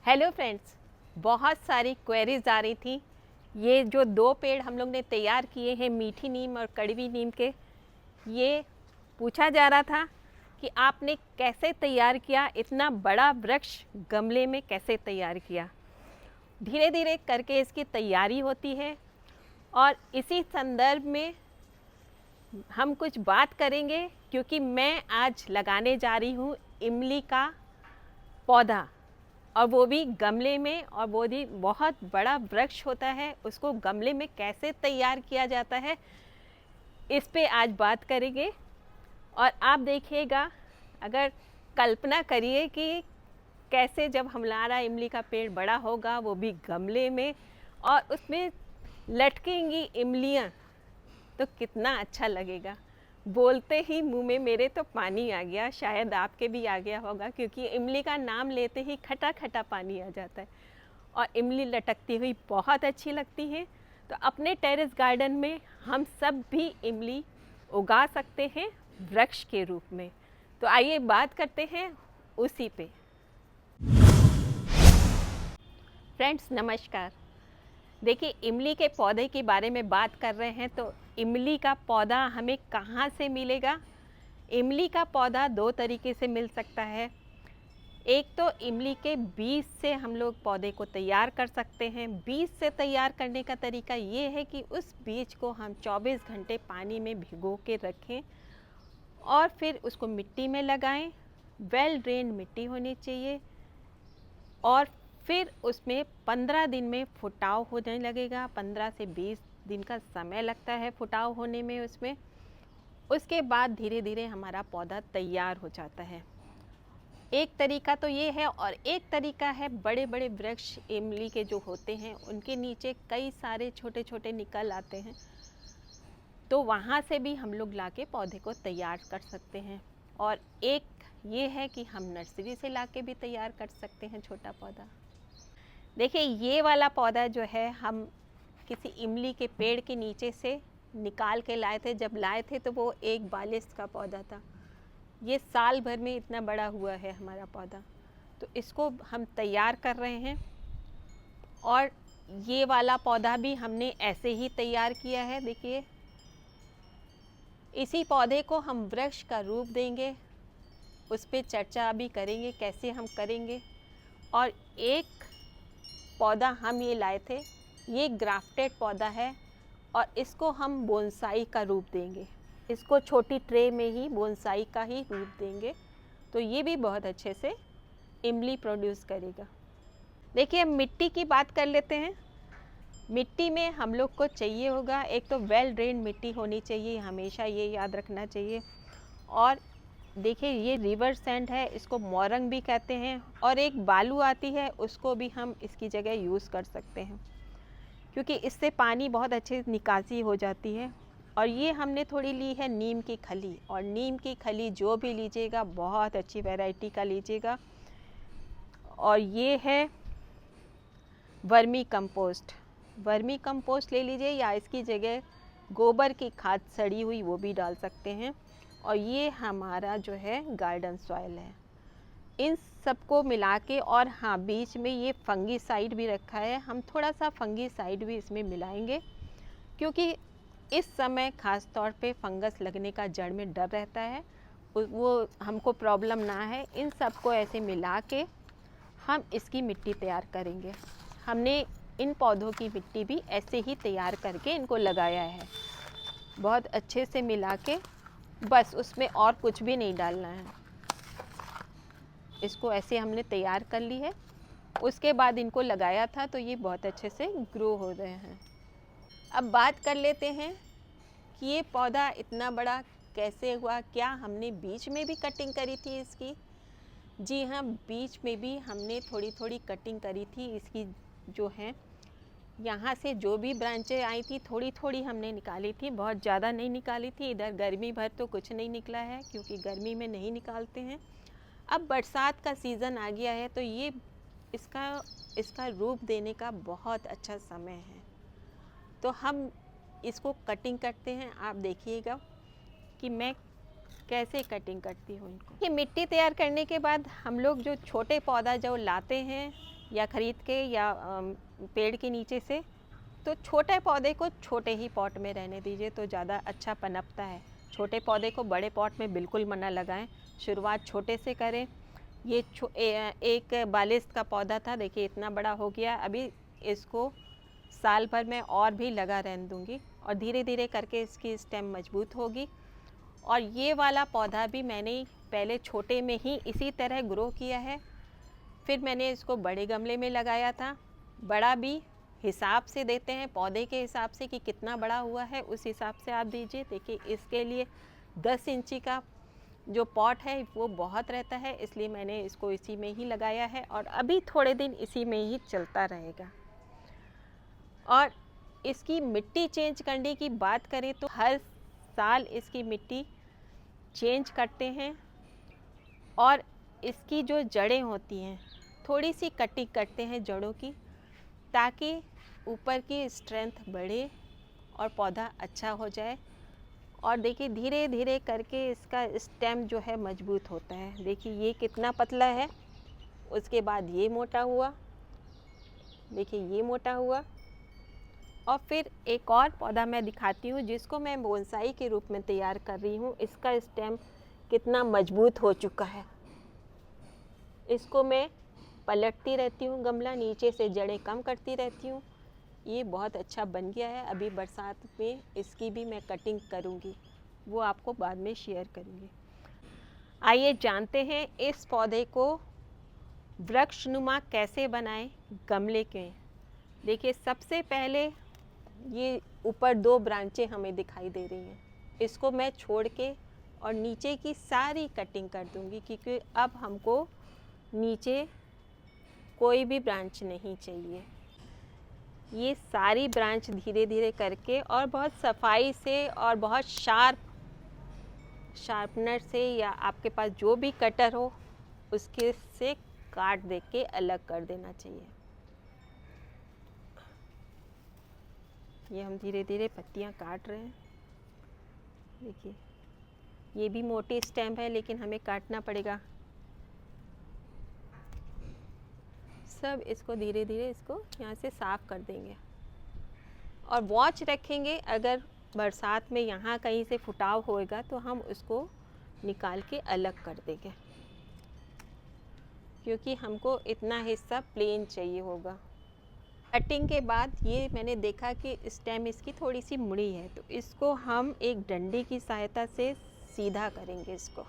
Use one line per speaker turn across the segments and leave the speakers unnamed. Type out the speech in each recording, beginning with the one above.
Hello friends, बहुत सारी queries आ रही थी। ये जो दो पेड़ हम लोग ने तैयार किए हैं मीठी नीम और कड़वी नीम के, ये पूछा जा रहा था कि आपने कैसे तैयार किया, इतना बड़ा वृक्ष गमले में कैसे तैयार किया। धीरे धीरे करके इसकी तैयारी होती है और इसी संदर्भ में हम कुछ बात करेंगे, क्योंकि मैं आज लगाने जा रही हूँ इमली का पौधा, और वो भी गमले में, और वो भी बहुत बड़ा वृक्ष होता है। उसको गमले में कैसे तैयार किया जाता है, इस पे आज बात करेंगे। और आप देखिएगा, अगर कल्पना करिए कि कैसे जब हमारा इमली का पेड़ बड़ा होगा, वो भी गमले में, और उसमें लटकेंगी इमलियाँ, तो कितना अच्छा लगेगा। बोलते ही मुंह में मेरे तो पानी आ गया, शायद आपके भी आ गया होगा, क्योंकि इमली का नाम लेते ही खटा खटा पानी आ जाता है। और इमली लटकती हुई बहुत अच्छी लगती है। तो अपने टेरेस गार्डन में हम सब भी इमली उगा सकते हैं वृक्ष के रूप में। तो आइए बात करते हैं उसी पे। फ्रेंड्स नमस्कार। देखिए, इमली के पौधे के बारे में बात कर रहे हैं, तो इमली का पौधा हमें कहाँ से मिलेगा। इमली का पौधा दो तरीके से मिल सकता है। एक तो इमली के बीज से हम लोग पौधे को तैयार कर सकते हैं। बीज से तैयार करने का तरीका ये है कि उस बीज को हम 24 घंटे पानी में भिगो के रखें और फिर उसको मिट्टी में लगाएं। वेल ड्रेन्ड मिट्टी होनी चाहिए, और फिर उसमें 15 दिन में फुटाव होने लगेगा। 15 से 20 दिन का समय लगता है फुटाव होने में उसमें। उसके बाद धीरे धीरे हमारा पौधा तैयार हो जाता है। एक तरीका तो ये है, और एक तरीका है बड़े बड़े वृक्ष इमली के जो होते हैं, उनके नीचे कई सारे छोटे छोटे निकल आते हैं, तो वहाँ से भी हम लोग लाके पौधे को तैयार कर सकते हैं। और एक ये है कि हम नर्सरी से लाके भी तैयार कर सकते हैं छोटा पौधा। देखिए, ये वाला पौधा जो है, हम किसी इमली के पेड़ के नीचे से निकाल के लाए थे। जब लाए थे तो वो एक बालिश का पौधा था। ये साल भर में इतना बड़ा हुआ है हमारा पौधा। तो इसको हम तैयार कर रहे हैं, और ये वाला पौधा भी हमने ऐसे ही तैयार किया है। देखिए, इसी पौधे को हम वृक्ष का रूप देंगे, उस पर चर्चा भी करेंगे कैसे हम करेंगे। और एक पौधा हम ये लाए थे, ये ग्राफ्टेड पौधा है, और इसको हम बोनसाई का रूप देंगे। इसको छोटी ट्रे में ही बोनसाई का ही रूप देंगे, तो ये भी बहुत अच्छे से इमली प्रोड्यूस करेगा। देखिए, मिट्टी की बात कर लेते हैं। मिट्टी में हम लोग को चाहिए होगा, एक तो वेल ड्रेन मिट्टी होनी चाहिए, हमेशा ये याद रखना चाहिए। और देखिए, ये रिवर सैंड है, इसको मोरंग भी कहते हैं। और एक बालू आती है, उसको भी हम इसकी जगह यूज़ कर सकते हैं, क्योंकि इससे पानी बहुत अच्छे निकासी हो जाती है। और ये हमने थोड़ी ली है नीम की खली, और नीम की खली जो भी लीजिएगा बहुत अच्छी वैरायटी का लीजिएगा। और ये है वर्मी कंपोस्ट। वर्मी कंपोस्ट ले लीजिए, या इसकी जगह गोबर की खाद सड़ी हुई वो भी डाल सकते हैं। और ये हमारा जो है गार्डन सॉइल है। इन सबको मिला के, और हाँ, बीच में ये फंगीसाइड भी रखा है, हम थोड़ा सा फंगीसाइड भी इसमें मिलाएंगे, क्योंकि इस समय ख़ास तौर पे फंगस लगने का जड़ में डर रहता है, वो हमको प्रॉब्लम ना है। इन सबको ऐसे मिला के हम इसकी मिट्टी तैयार करेंगे। हमने इन पौधों की मिट्टी भी ऐसे ही तैयार करके इनको लगाया है, बहुत अच्छे से मिला के। बस उसमें और कुछ भी नहीं डालना है, इसको ऐसे हमने तैयार कर ली है। उसके बाद इनको लगाया था, तो ये बहुत अच्छे से ग्रो हो रहे हैं। अब बात कर लेते हैं कि ये पौधा इतना बड़ा कैसे हुआ। क्या हमने बीच में भी कटिंग करी थी इसकी? जी हाँ, बीच में भी हमने थोड़ी थोड़ी कटिंग करी थी इसकी। जो है, यहाँ से जो भी ब्रांचें आई थी थोड़ी थोड़ी हमने निकाली थी, बहुत ज़्यादा नहीं निकाली थी। इधर गर्मी भर तो कुछ नहीं निकला है, क्योंकि गर्मी में नहीं निकालते हैं। अब बरसात का सीज़न आ गया है, तो ये इसका रूप देने का बहुत अच्छा समय है। तो हम इसको कटिंग करते हैं। आप देखिएगा कि मैं कैसे कटिंग करती हूँ इनको। ये मिट्टी तैयार करने के बाद हम लोग जो छोटे पौधा जो लाते हैं, या ख़रीद के या पेड़ के नीचे से, तो छोटे पौधे को छोटे ही पॉट में रहने दीजिए तो ज़्यादा अच्छा पनपता है। छोटे पौधे को बड़े पॉट में बिल्कुल मना लगाएं, शुरुआत छोटे से करें। ये एक बालिस्ट का पौधा था, देखिए इतना बड़ा हो गया। अभी इसको साल भर में और भी लगा रहने दूँगी और धीरे धीरे करके इसकी स्टेम मजबूत होगी। और ये वाला पौधा भी मैंने पहले छोटे में ही इसी तरह ग्रो किया है, फिर मैंने इसको बड़े गमले में लगाया था। बड़ा भी हिसाब से देते हैं, पौधे के हिसाब से कि कितना बड़ा हुआ है उस हिसाब से आप दीजिए। देखिए इसके लिए 10 इंची का जो पॉट है वो बहुत रहता है, इसलिए मैंने इसको इसी में ही लगाया है और अभी थोड़े दिन इसी में ही चलता रहेगा। और इसकी मिट्टी चेंज करने की बात करें तो हर साल इसकी मिट्टी चेंज करते हैं और इसकी जो जड़ें होती हैं थोड़ी सी कटिंग करते हैं जड़ों की, ताकि ऊपर की स्ट्रेंथ बढ़े और पौधा अच्छा हो जाए। और देखिए धीरे धीरे करके इसका स्टेम जो है मजबूत होता है। देखिए ये कितना पतला है, उसके बाद ये मोटा हुआ, देखिए ये मोटा हुआ। और फिर एक और पौधा मैं दिखाती हूँ जिसको मैं बोनसाई के रूप में तैयार कर रही हूँ। इसका स्टेम कितना मजबूत हो चुका है। इसको मैं पलटती रहती हूँ, गमला नीचे से जड़ें कम करती रहती हूँ। ये बहुत अच्छा बन गया है। अभी बरसात में इसकी भी मैं कटिंग करूँगी, वो आपको बाद में शेयर करूँगी। आइए जानते हैं इस पौधे को वृक्षनुमा कैसे बनाएं गमले के। देखिए सबसे पहले ये ऊपर 2 ब्रांचें हमें दिखाई दे रही हैं, इसको मैं छोड़ के और नीचे की सारी कटिंग कर दूँगी, क्योंकि अब हमको नीचे कोई भी ब्रांच नहीं चाहिए। ये सारी ब्रांच धीरे धीरे करके और बहुत सफाई से और बहुत शार्पनर से या आपके पास जो भी कटर हो उसके से काट दे के अलग कर देना चाहिए। ये हम धीरे धीरे पत्तियां काट रहे हैं। देखिए ये भी मोटी स्टेम है लेकिन हमें काटना पड़ेगा। सब इसको धीरे धीरे इसको यहाँ से साफ़ कर देंगे और वॉच रखेंगे, अगर बरसात में यहाँ कहीं से फुटाव होएगा तो हम उसको निकाल के अलग कर देंगे, क्योंकि हमको इतना हिस्सा प्लेन चाहिए होगा। कटिंग के बाद ये मैंने देखा कि स्टेम इसकी थोड़ी सी मुड़ी है, तो इसको हम एक डंडी की सहायता से सीधा करेंगे इसको,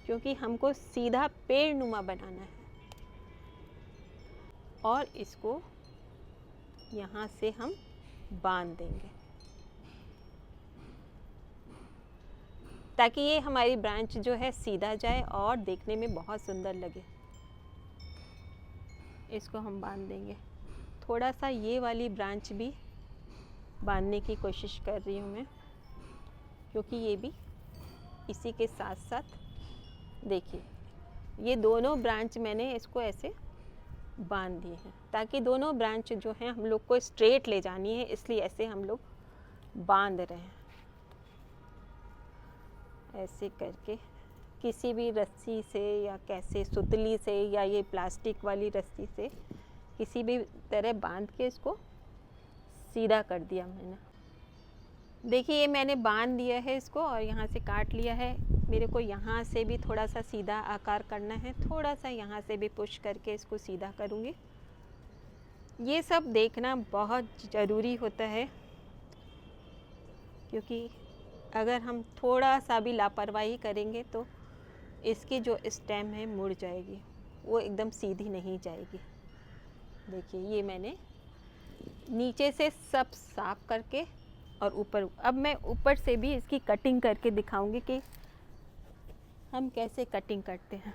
क्योंकि हमको सीधा पेड़ नुमा बनाना है। और इसको यहाँ से हम बांध देंगे ताकि ये हमारी ब्रांच जो है सीधा जाए और देखने में बहुत सुंदर लगे। इसको हम बांध देंगे। थोड़ा सा ये वाली ब्रांच भी बांधने की कोशिश कर रही हूँ मैं, क्योंकि ये भी इसी के साथ साथ, देखिए ये दोनों ब्रांच मैंने इसको ऐसे बांध दिए हैं ताकि दोनों ब्रांच जो हैं हम लोग को स्ट्रेट ले जानी है, इसलिए ऐसे हम लोग बांध रहे हैं। ऐसे करके किसी भी रस्सी से या कैसे सुतली से या ये प्लास्टिक वाली रस्सी से किसी भी तरह बांध के इसको सीधा कर दिया मैंने। देखिए ये मैंने बांध दिया है इसको और यहाँ से काट लिया है। मेरे को यहाँ से भी थोड़ा सा सीधा आकार करना है, थोड़ा सा यहाँ से भी पुश करके इसको सीधा करूँगी। ये सब देखना बहुत ज़रूरी होता है, क्योंकि अगर हम थोड़ा सा भी लापरवाही करेंगे तो इसकी जो स्टेम है मुड़ जाएगी, वो एकदम सीधी नहीं जाएगी। देखिए ये मैंने नीचे से सब साफ करके और ऊपर, अब मैं ऊपर से भी इसकी कटिंग करके दिखाऊंगी कि हम कैसे कटिंग करते हैं।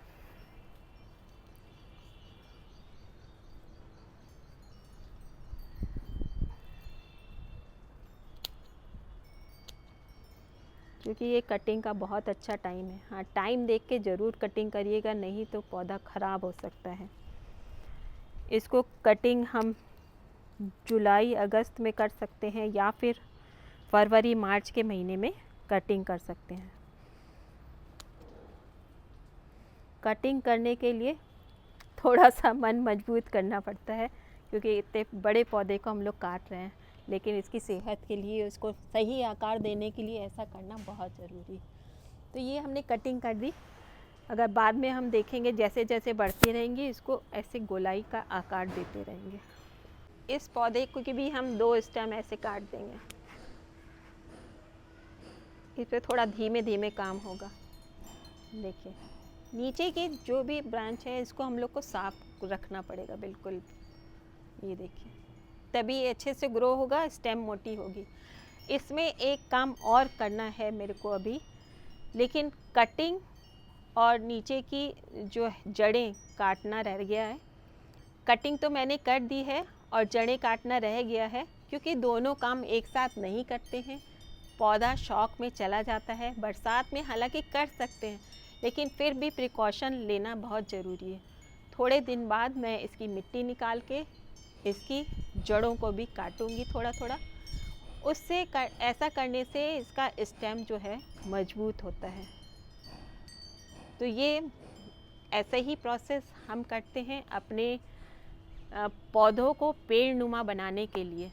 क्योंकि ये कटिंग का बहुत अच्छा टाइम है। हाँ, टाइम देख के ज़रूर कटिंग करिएगा, नहीं तो पौधा ख़राब हो सकता है। इसको कटिंग हम जुलाई अगस्त में कर सकते हैं या फिर फरवरी मार्च के महीने में कटिंग कर सकते हैं। कटिंग करने के लिए थोड़ा सा मन मजबूत करना पड़ता है, क्योंकि इतने बड़े पौधे को हम लोग काट रहे हैं, लेकिन इसकी सेहत के लिए, उसको सही आकार देने के लिए ऐसा करना बहुत ज़रूरी है। तो ये हमने कटिंग कर दी। अगर बाद में हम देखेंगे जैसे जैसे बढ़ती रहेंगी, इसको ऐसे गोलाई का आकार देते रहेंगे। इस पौधे को भी हम 2 स्टेम ऐसे काट देंगे। इस पर थोड़ा धीमे धीमे काम होगा। देखिए नीचे की जो भी ब्रांच है इसको हम लोग को साफ रखना पड़ेगा बिल्कुल। ये देखिए तभी ये अच्छे से ग्रो होगा, स्टेम मोटी होगी। इसमें एक काम और करना है मेरे को अभी, लेकिन कटिंग और नीचे की जो जड़ें काटना रह गया है। कटिंग तो मैंने कर दी है और जड़ें काटना रह गया है, क्योंकि दोनों काम एक साथ नहीं करते हैं। पौधा शौक में चला जाता है। बरसात में हालांकि कर सकते हैं, लेकिन फिर भी प्रिकॉशन लेना बहुत ज़रूरी है। थोड़े दिन बाद मैं इसकी मिट्टी निकाल के इसकी जड़ों को भी काटूंगी थोड़ा थोड़ा। उससे ऐसा करने से इसका स्टेम जो है मजबूत होता है। तो ये ऐसे ही प्रोसेस हम करते हैं अपने पौधों को पेड़ नुमा बनाने के लिए।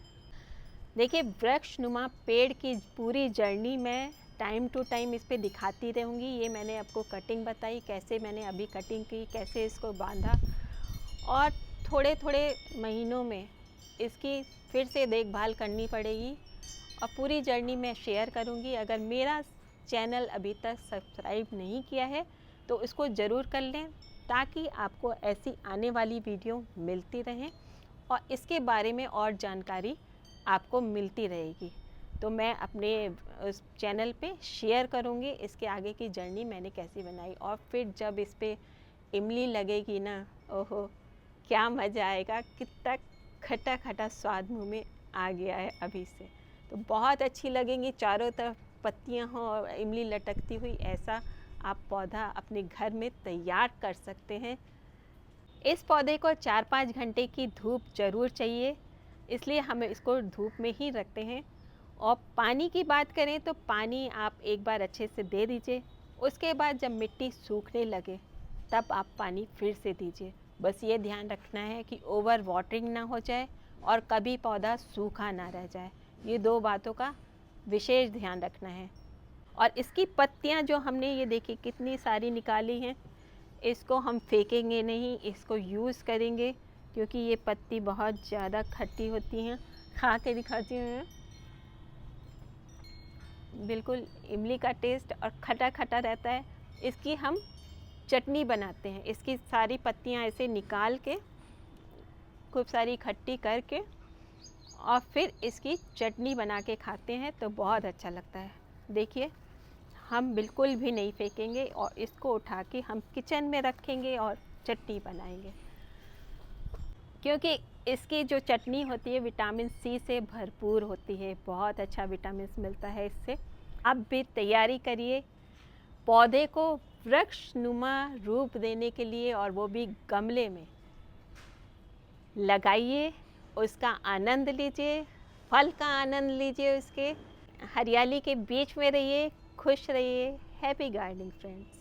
देखिए वृक्ष नुमा पेड़ की पूरी जर्नी मैं टाइम टू टाइम इस पे दिखाती रहूँगी। ये मैंने आपको कटिंग बताई, कैसे मैंने अभी कटिंग की, कैसे इसको बांधा, और थोड़े थोड़े महीनों में इसकी फिर से देखभाल करनी पड़ेगी और पूरी जर्नी मैं शेयर करूँगी। अगर मेरा चैनल अभी तक सब्सक्राइब नहीं किया है तो इसको ज़रूर कर लें, ताकि आपको ऐसी आने वाली वीडियो मिलती रहें और इसके बारे में और जानकारी आपको मिलती रहेगी। तो मैं अपने उस चैनल पे शेयर करूँगी इसके आगे की जर्नी मैंने कैसी बनाई। और फिर जब इस पे इमली लगेगी ना, ओहो क्या मज़ा आएगा। कितना खट्टा खट्टा स्वाद मुँह में आ गया है अभी से। तो बहुत अच्छी लगेंगी, चारों तरफ पत्तियाँ हों और इमली लटकती हुई। ऐसा आप पौधा अपने घर में तैयार कर सकते हैं। इस पौधे को 4-5 घंटे की धूप ज़रूर चाहिए, इसलिए हम इसको धूप में ही रखते हैं। और पानी की बात करें तो पानी आप एक बार अच्छे से दे दीजिए। उसके बाद जब मिट्टी सूखने लगे तब आप पानी फिर से दीजिए। बस ये ध्यान रखना है कि ओवर वाटरिंग ना हो जाए और कभी पौधा सूखा ना रह जाए। ये 2 बातों का विशेष ध्यान रखना है। और इसकी पत्तियां जो हमने ये देखी कितनी सारी निकाली हैं, इसको हम फेंकेंगे नहीं, इसको यूज़ करेंगे, क्योंकि ये पत्ती बहुत ज़्यादा खट्टी होती हैं। खा के दिखाती हूँ, बिल्कुल इमली का टेस्ट और खटा खटा रहता है। इसकी हम चटनी बनाते हैं। इसकी सारी पत्तियां ऐसे निकाल के खूब सारी इकट्ठी करके और फिर इसकी चटनी बना के खाते हैं तो बहुत अच्छा लगता है। देखिए हम बिल्कुल भी नहीं फेंकेंगे और इसको उठा के हम किचन में रखेंगे और चटनी बनाएंगे, क्योंकि इसकी जो चटनी होती है विटामिन सी से भरपूर होती है। बहुत अच्छा विटामिन मिलता है इससे। आप भी तैयारी करिए पौधे को वृक्ष नुमा रूप देने के लिए, और वो भी गमले में लगाइए, उसका आनंद लीजिए, फल का आनंद लीजिए, उसके हरियाली के बीच में रहिए, खुश रहिए। Happy gardening friends.